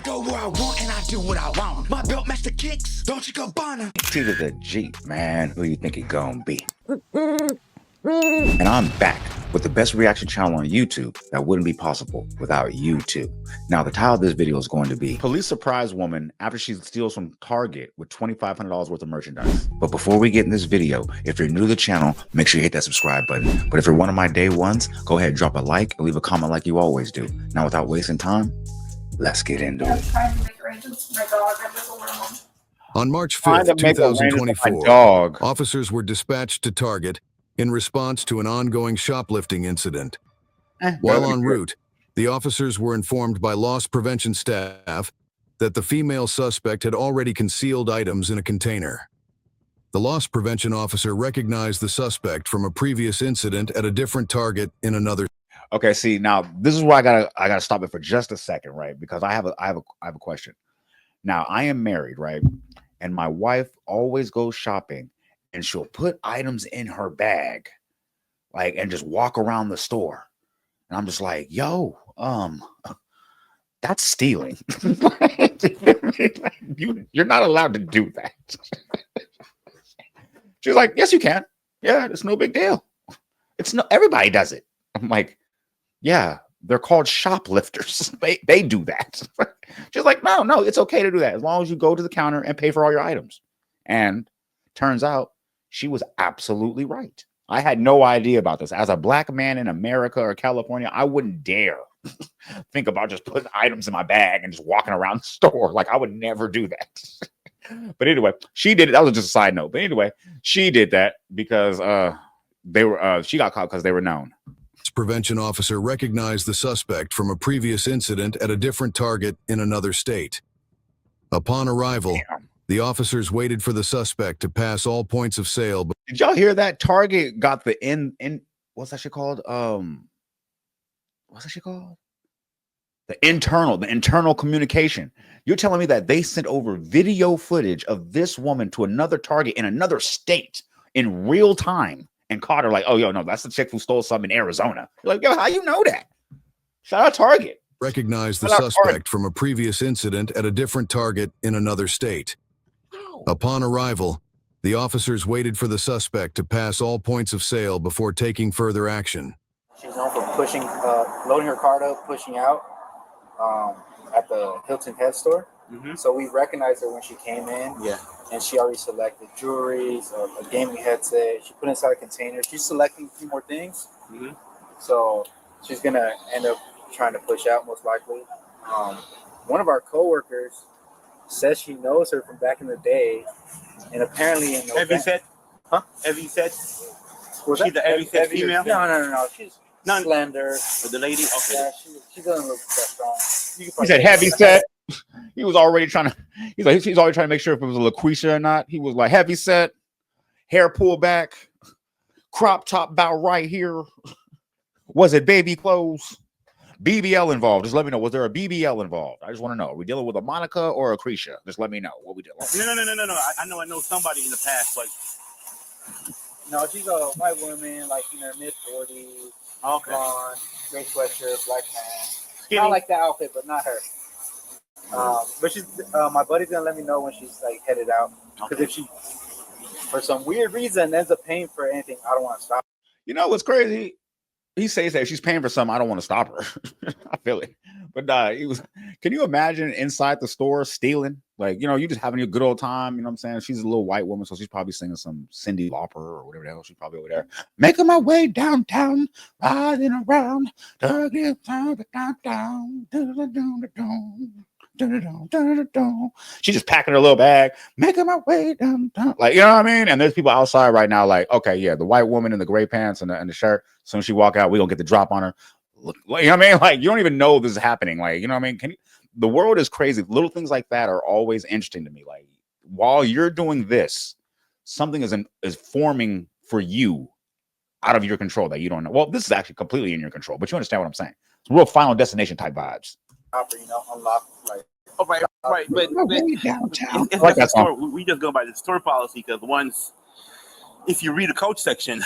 go where I want and I do what I want. My belt match the kicks, don't you go Bonner. It's either the Jeep, man. Who you think it gonna be? And I'm back with the best reaction channel on YouTube that wouldn't be possible without YouTube. Now, the title of this video is going to be Police Surprise Woman After She Steals from Target with $2,500 worth of merchandise. But before we get in this video, if you're new to the channel, make sure you hit that subscribe button. But if you're one of my day ones, go ahead, drop a like and leave a comment like you always do. Now, without wasting time, let's get into it. On March 5th, 2024, officers were dispatched to Target in response to an ongoing shoplifting incident. While en route, the officers were informed by loss prevention staff that the female suspect had already concealed items in a container. The loss prevention officer recognized the suspect from a previous incident at a different Target in another. Okay, see, now this is where I gotta stop it for just a second, right? Because I have a question. Now, I am married, right? And my wife always goes shopping and she'll put items in her bag, like, and just walk around the store. And I'm just like, yo, that's stealing. You're not allowed to do that. She's like, yes, you can. Yeah, it's no big deal. Everybody does it. I'm like, yeah, they're called shoplifters. They do that. She's like, no, it's okay to do that as long as you go to the counter and pay for all your items. And turns out she was absolutely right. I had no idea about this. As a black man in America or California, I wouldn't dare think about just putting items in my bag and just walking around the store. Like, I would never do that. But anyway, she did it. That was just a side note. But anyway, she did that because she got caught because they were known. Prevention officer recognized the suspect from a previous incident at a different Target in another state. Upon arrival, the officers waited for the suspect to pass all points of sale. Did y'all hear that? Target got the what's that shit called? What's that shit called? The internal communication. You're telling me that they sent over video footage of this woman to another Target in another state in real time and caught her like, oh, yo, no, that's the chick who stole something in Arizona. You're like, yo, how you know that? Shout out Target. Recognized the suspect from a previous incident at a different Target in another state. Upon arrival, the officers waited for the suspect to pass all points of sale before taking further action. She's known for pushing, loading her cart up, pushing out at the Hilton Head store. So we recognized her when she came in. Yeah. And she already selected jewelry, a gaming headset. She put it inside a container. She's selecting a few more things. So she's going to end up trying to push out, most likely. One of our coworkers says she knows her from back in the day. And apparently in November... Heavy set? Huh? Heavy set? Was she's the heavy set female? No. She's slender. With the lady? Okay. Yeah, she doesn't look that strong. He said heavy set. He was already trying to, he's already trying to make sure if it was a LaQuisha or not. He was like, heavy set, hair pulled back, crop top about right here. Was it baby clothes? BBL involved. Just let me know. Was there a BBL involved? I just want to know. Are we dealing with a Monica or a Cretia? Just let me know what we did. No. I know somebody in the past. Like, no, she's a white woman, like in her mid-40s. Okay. Blonde, gray sweatshirt, black pants. Skinny. I like that outfit, but not her. But she's my buddy's gonna let me know when she's like headed out, because if she for some weird reason ends up paying for anything, I don't want to stop. You know what's crazy? He says that if she's paying for something, I don't want to stop her. I feel it. But can you imagine inside the store stealing? Like, you just having a good old time. You know what I'm saying? She's a little white woman, so she's probably singing some Cyndi Lauper or whatever the hell. She's probably over there making my way downtown, riding around, she's just packing her little bag, making my way downtown. Like, you know what I mean? And there's people outside right now like, okay, yeah, the white woman in the gray pants and the shirt. As soon as she walk out, we're going to get the drop on her. Look, you know what I mean? Like, you don't even know this is happening. Like, you know what I mean? The world is crazy. Little things like that are always interesting to me. Like, while you're doing this, something is forming for you out of your control that you don't know. Well, this is actually completely in your control, but you understand what I'm saying. It's real Final Destination type vibes. Unlock, like, oh, right. But downtown. It's like that store. We just go by the store policy, because if you read the code section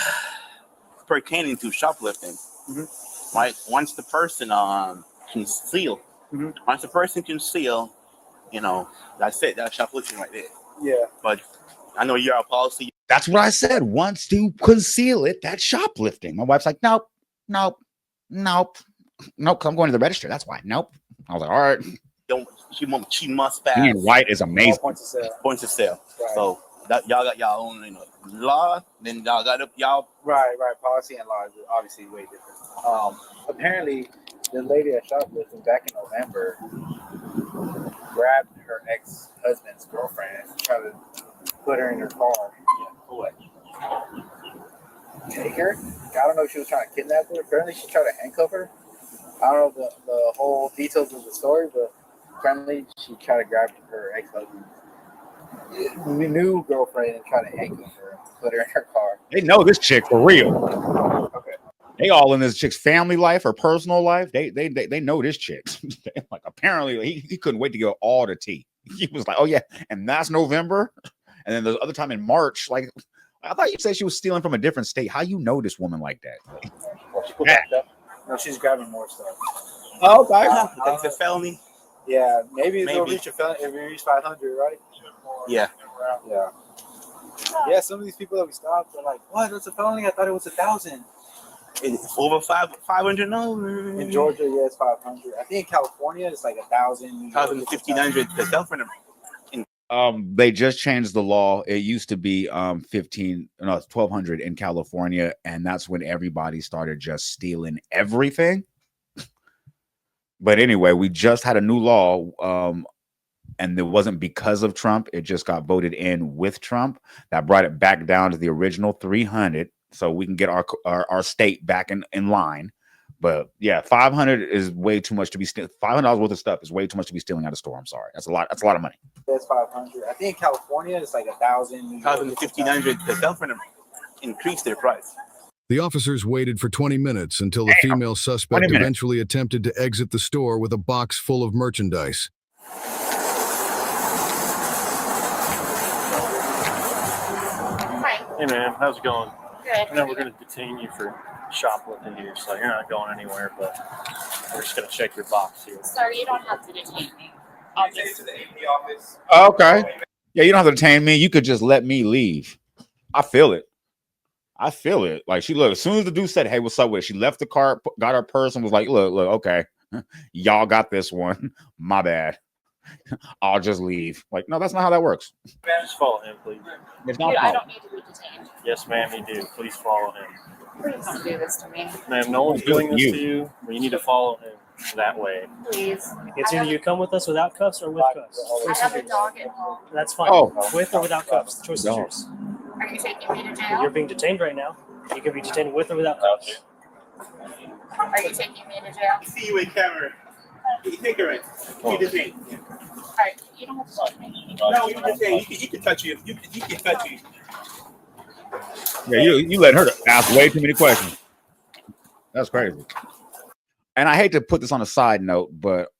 pertaining to shoplifting, right? Once the person can steal Once a person can steal, you know, that's it. That's shoplifting right there. Yeah. But I know you're our policy. That's what I said. Once you conceal it, that's shoplifting. My wife's like, nope. Cause I'm going to the register. That's why. Nope. I was like, all right. She must pass. Being white is amazing. Points of sale. Points of sale. Right. So that y'all got y'all own, you know, law. Then y'all got y'all. Right. Policy and law is obviously way different. Apparently, the lady that shoplifted back in November grabbed her ex-husband's girlfriend and tried to put her in her car. Yeah. What? Take her? I don't know if she was trying to kidnap her. Apparently, she tried to handcuff her. I don't know the whole details of the story, but apparently she tried to grab her ex-husband's new girlfriend and try to handcuff her and put her in her car. They know this chick for real. Okay. They all in this chick's family life or personal life. They know this chick. Like apparently he couldn't wait to get all the tea. He was like, oh yeah, and that's November. And then the other time in March, like I thought you said she was stealing from a different state. How you know this woman like that? Well, she put back up. No, she's grabbing more stuff. Oh, okay. That's a felony. Yeah, maybe it'll reach a felony if we reach 500, right? Yeah. Yeah, some of these people that we stopped are like, what? That's a felony? I thought it was 1,000. It's over 500 no. In Georgia, yeah, it's 500. I think in California, it's like 1,000. 1,500 to sell for them. They just changed the law. It used to be 1,200 in California, and that's when everybody started just stealing everything. But anyway, we just had a new law, and it wasn't because of Trump. It just got voted in with Trump. That brought it back down to the original 300, so we can get our state back in line. But yeah, 500 is way too much to be stealing. $500 worth of stuff is way too much to be stealing out of store. I'm sorry, that's a lot. That's a lot of money. That's 500. I think in California, it's like 1,000. 1,500 to sell for them. Increase their price. The officers waited for 20 minutes until the female suspect eventually attempted to exit the store with a box full of merchandise. Hey man, how's it going? Good. I know we're going to detain you for shoplifting here, so you're not going anywhere, but we're just going to check your box here. Sorry, you don't have to detain me. I'll just... Okay. Yeah, you don't have to detain me. You could just let me leave. I feel it. Like she looked, as soon as the dude said, hey, what's up with it? She left the car, got her purse, and was like, look, okay. Y'all got this one. My bad. I'll just leave. Like, no, that's not how that works. Just follow him, please. It's not I don't need to be detained. Yes, ma'am, you do. Please follow him. Please don't do this to me. Ma'am, no one's doing this to you, but you need to follow him that way. Please. It's either you come with us without cuffs or with cuffs. I have a dog at home. That's fine. Oh. With or without cuffs. The choice is yours. Are you taking me to jail? You're being detained right now. You can be detained with or without cuffs. Are you taking me to jail? See you in camera. You take her in. You detain. All right, you don't have to touch me. No, you detain. He can touch you. You can touch you. Yeah, you let her ask way too many questions. That's crazy. And I hate to put this on a side note, but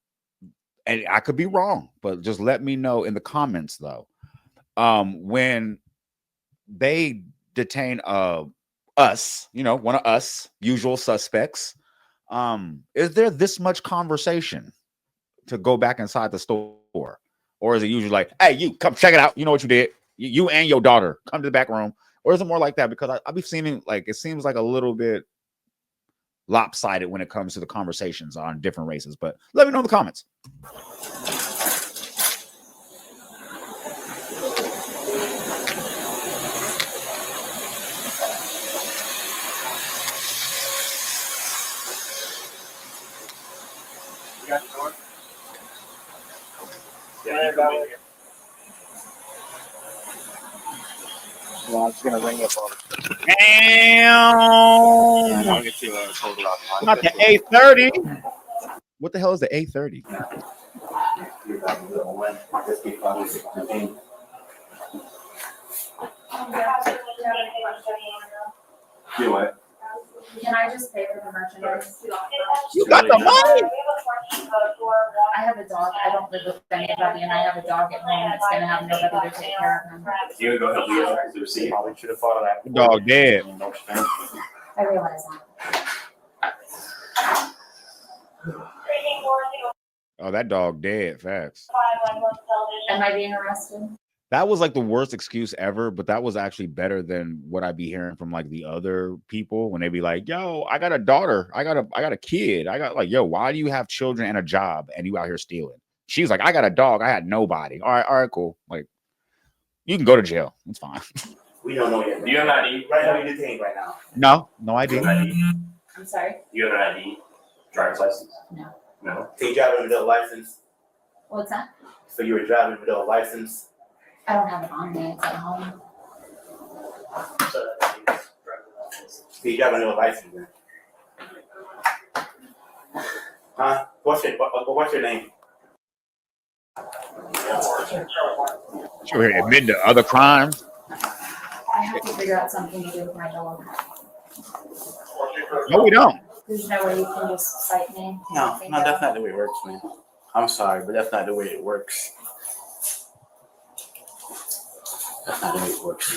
and I could be wrong, but just let me know in the comments though. When they detain us, one of us usual suspects, is there this much conversation to go back inside the store? Or is it usually like, hey, you come check it out, you know what you did, you and your daughter come to the back room? Or is it more like that? Because I be seeming like it seems like a little bit lopsided when it comes to the conversations on different races. But let me know in the comments. You got the door? Yeah, well, I'm just gonna ring up all the Damn! I'll get you a total. Not the A30. What the hell is the A30? Do what? Can I just pay for the merchandise? You got the money. I have a dog. I don't live with anybody, and I have a dog at home that's going to have nobody to take care of him. You go help you with the receipt. Probably should have thought of that. The dog dead. I realize that. Oh, that dog dead. Facts. Am I being arrested? That was like the worst excuse ever, but that was actually better than what I'd be hearing from like the other people when they be like, "Yo, I got a daughter, I got a kid, I got like, yo, why do you have children and a job and you out here stealing?" She's like, "I got a dog, I had nobody." All right, cool. Like, you can go to jail. It's fine. We don't know yet. Do you have an ID? Right now, you detained right now. No ID. I'm sorry? You have an ID? Driver's license? No. No. Can you drive without a license? What's that? So you were driving without a license? I don't have it on me. It's at home. Can you drive without a license then? Huh? What's your name? She over here admitting to other crimes. I have to figure out something to do with my dog. No, we don't. There's no way you can just cite me. No, that's not the way it works, man. I'm sorry, but that's not the way it works. That's not the way it works.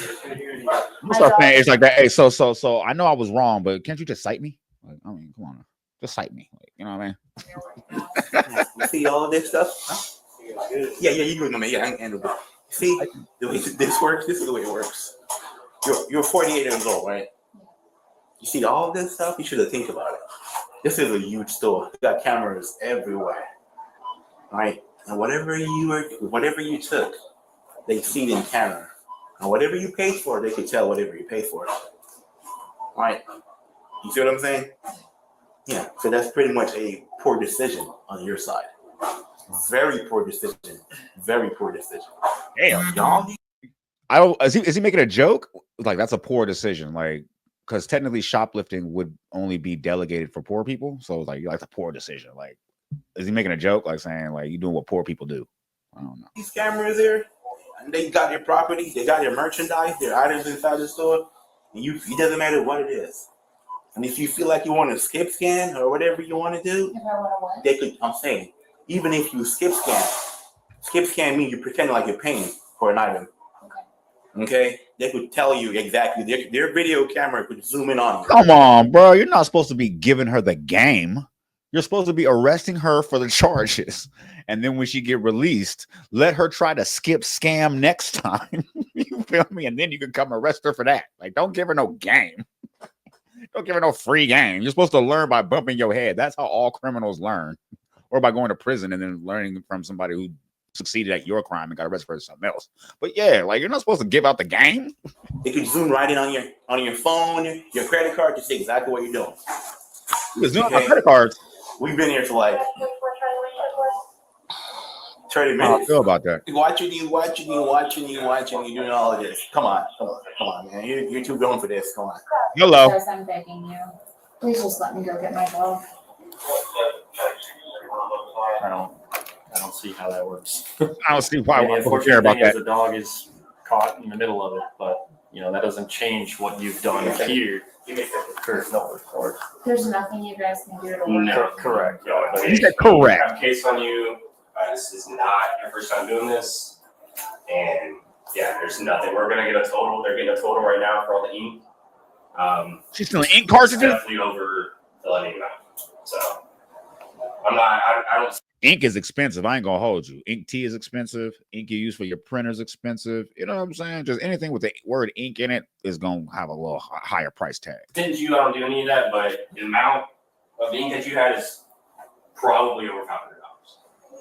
I'm start saying it's like that. Hey, so I know I was wrong, but can't you just cite me? Like, I mean, come on, just cite me. Like, you know what I mean? You see all of this stuff? Huh? Yeah, you good, man. Yeah, I can handle it. See the way this works. This is the way it works. You're 48 years old, right? You see all this stuff. You should have think about it. This is a huge store. You got cameras everywhere, right? And whatever you took, they see it in camera. And whatever you paid for, they could tell whatever you paid for. Right? You see what I'm saying? Yeah. So that's pretty much a poor decision on your side. Very poor decision. Very poor decision. Damn, y'all. I don't. Is he making a joke? Like, that's a poor decision. Like, because technically shoplifting would only be delegated for poor people. So like a poor decision. Like, is he making a joke? Like saying like you doing what poor people do? I don't know. These cameras here, and they got your property, they got your merchandise, their items inside the store, and it doesn't matter what it is. And if you feel like you want to skip scan or whatever you want to do, they could. I'm saying, even if you skip scan means you're pretending like you're paying for an item. Okay, they could tell you exactly. Their video camera could zoom in on you. Come on, bro. You're not supposed to be giving her the game. You're supposed to be arresting her for the charges. And then when she get released, let her try to skip scam next time. You feel me? And then you can come arrest her for that. Like, don't give her no game. Don't give her no free game. You're supposed to learn by bumping your head. That's how all criminals learn. Or by going to prison and then learning from somebody who succeeded at your crime and got arrested for something else. But yeah, like, you're not supposed to give out the game. They could zoom right in on your phone, your credit card to see exactly what you're doing. You can zoom on my credit cards. We've been here for like 30 minutes. How I feel about that. Watching you doing all of this. Come on, man. You're too grown for this. Come on. Hello. Guys, I'm begging you. Please just let me go get my dog. I don't see how that works. I don't see why the people care about that. The dog is caught in the middle of it, but that doesn't change what you've done here. There's nothing you guys can do to work. No, correct. You said correct. I have a case on you. This is not your first time doing this. And yeah, there's nothing. We're going to get a total. They're getting a total right now for all the ink. She's stealing ink cartridges? Definitely over the letting amount. So I don't. Ink is expensive. I ain't gonna hold you. Ink tea is expensive. Ink you use for your printer is expensive. You know what I'm saying? Just anything with the word ink in it is gonna have a little higher price tag. Didn't you do any of that? But the amount of ink that you had is probably over $500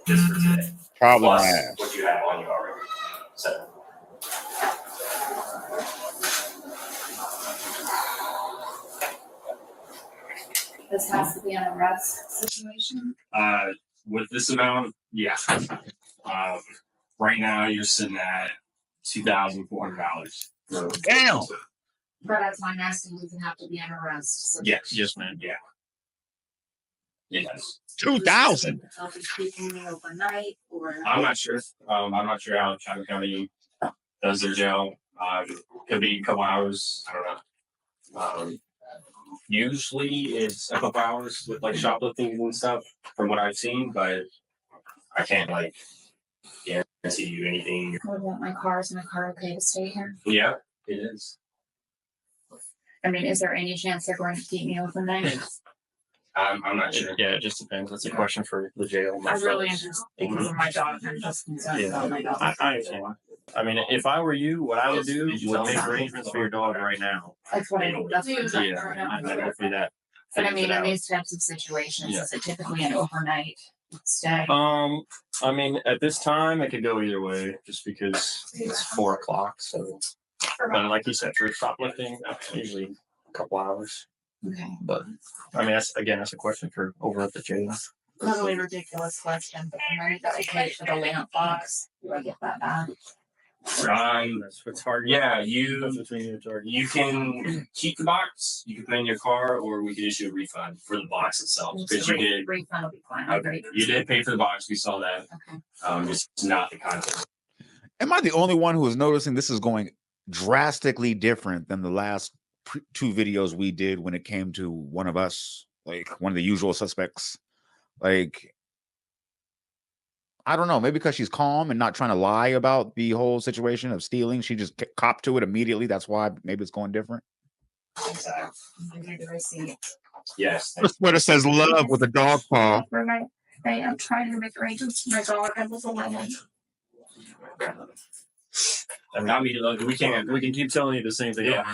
just for today. Probably plus not. what you have on you already. So. This has to be an arrest situation. With this amount, yeah. Right now you're sitting at $2,400. Damn. But as I'm asking, does it have to be an arrest? Yes, ma'am. Yeah. Yes. 2,000. I'll be keeping me overnight, or I'm not sure. I'm not sure how Chatham County does their jail. Could be a couple hours. I don't know. Usually it's a couple hours with like shoplifting and stuff from what I've seen, but I can't guarantee you anything. What about my car? Is my car okay to stay here? Yeah, it is. I mean, is there any chance they're going to keep me overnight? I'm not sure. Yeah, it just depends. That's a question for the jail. I really am just because of my dog. I'm just concerned about my dog. I understand. I mean, if I were you, what I would do would make arrangements for your dog right now. That's what I do. That's what I'm Yeah, and hopefully that. But I figures mean, it in out. these types of situations, is it typically an overnight stay? I mean, at this time, it could go either way, just because it's 4 o'clock. So, but like you said, for shoplifting, usually a couple hours. Okay. But I mean, that's a question for over at the jail. Totally ridiculous question, but the money that I paid for the lamp box, do I get that back? It's hard. Yeah, That's between you and Target. you can keep the box, you can put it in your car, or we can issue a refund for the box itself. Because you did, Refund will be fine. okay, you did pay for the box. We saw that. Okay. Just not the content. Am I the only one who is noticing this is going drastically different than the last 2 videos we did when it came to one of us, like one of the usual suspects? Like, I don't know, maybe because she's calm and not trying to lie about the whole situation of stealing, she just copped to it immediately. That's why maybe it's going different. Yes. The sweater says love with a dog paw. I am trying to make arrangements for my dog. I was alone. I mean, we can keep telling you the same thing. Yeah,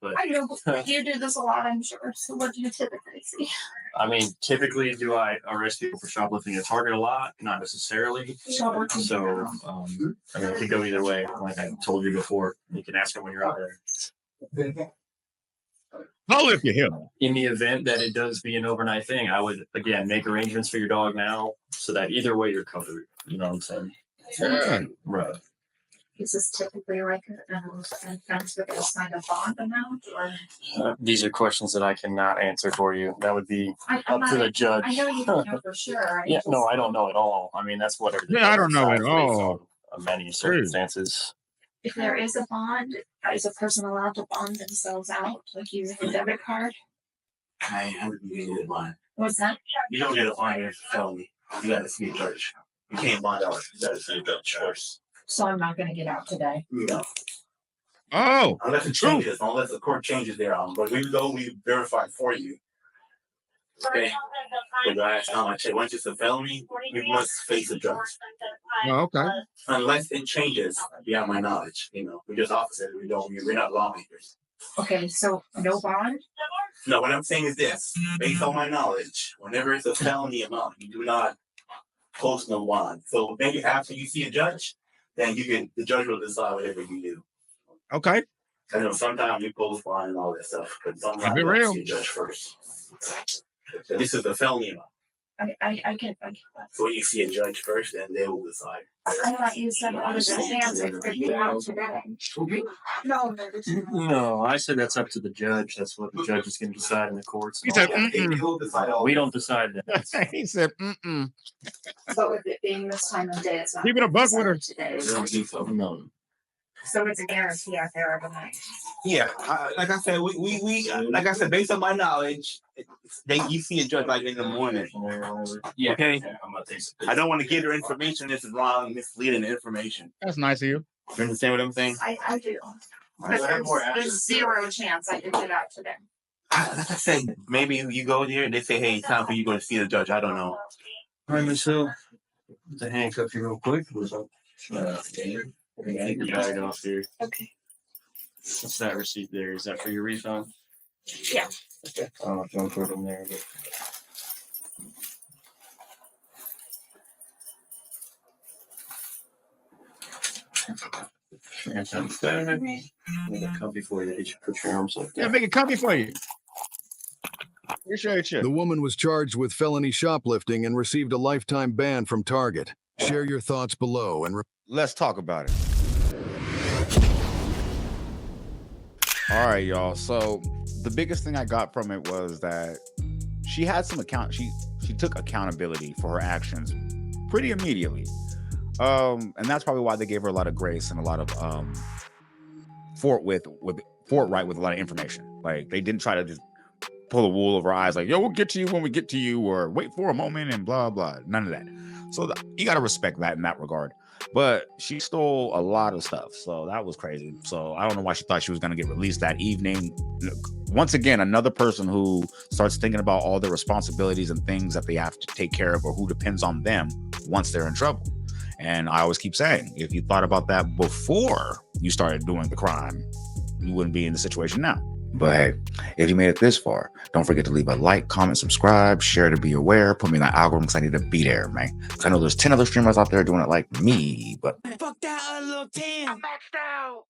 but I know, but you do this a lot, I'm sure. So what do you typically see? I mean, typically, do I arrest people for shoplifting at Target a lot? Not necessarily. So, I mean, it could go either way. Like I told you before, you can ask them when you're out there. Holler if you hear me. In the event that it does be an overnight thing, I would again make arrangements for your dog now, so that either way you're covered. You know what I'm saying? Yeah. Right. Is this typically like an offense with a sign of bond amount, or? These are questions that I cannot answer for you. That would be I'm up to the judge. I know you don't know for sure. Yeah, no, I don't know at all. I mean, that's whatever. Yeah, I don't know at all. Many circumstances. If there is a bond, is a person allowed to bond themselves out, like using a debit card? I haven't get a bond. What's that? You don't get a bond if it's a felony. You gotta see a judge. You can't bond out. You gotta see a judge first. So I'm not going to get out today. No. Oh, Unless it changes, unless the court changes their but we go, we verify for you. Okay. But the last time I checked, once it's a felony, we must face a judge. oh, okay. Unless it changes, beyond my knowledge. We're just officers. We're not lawmakers. Okay, so no bond? No, what I'm saying is this. Based on my knowledge, whenever it's a felony amount, you do not post no bond. So maybe after you see a judge, then the judge will decide whatever you do. Okay. I know sometimes you post bond and all that stuff, but sometimes Be you real. see a judge first. So this is a felony amount. I get that. So you see a judge first, and they will decide. I thought you said understands it could be out today. No, No, I said that's up to the judge. That's what the judge is going to decide in the courts. He said, He'll decide all We that. don't decide that. He said, mm-mm. but with it being this time of day, it's not. Keep it a buck with her. Today. I don't think so. No. So it's a guarantee out there overnight. Yeah, like I said, we like I said, based on my knowledge, you see a judge like in the morning. Yeah. Okay. Yeah, I'm about to say I don't want to give her information. This is wrong, misleading information. That's nice of you. You understand what I'm saying? I do. But there's zero chance I could get out today. Like I said, maybe you go there and they say, "Hey, it's time for you to go to see the judge." I don't know. All right, Miss Hill. To handcuff you real quick. Take your bag off here. Okay. What's that receipt there? Is that for your refund? Yeah. Okay. I don't know if you want to put it in there. But... Make it comfy for you. You should put your arms like that. Yeah, make it comfy for you. Appreciate you. The woman was charged with felony shoplifting and received a lifetime ban from Target. Share your thoughts below and Let's talk about it. All right, y'all. So the biggest thing I got from it was that she had some she took accountability for her actions pretty immediately. And that's probably why they gave her a lot of grace and a lot of forthright with a lot of information. Like they didn't try to just pull the wool over her eyes like, yo, we'll get to you when we get to you, or wait for a moment and blah blah. None of that. So you got to respect that in that regard. But she stole a lot of stuff, so that was crazy. So I don't know why she thought she was going to get released that evening. Once again, another person who starts thinking about all the responsibilities and things that they have to take care of, or who depends on them once they're in trouble. And I always keep saying, if you thought about that before you started doing the crime, you wouldn't be in the situation now. But hey, if you made it this far, don't forget to leave a like, comment, subscribe, share to be aware, put me in the algorithm because I need to be there, man. Because I know there's 10 other streamers out there doing it like me, but fuck that little 10. I'm maxed out.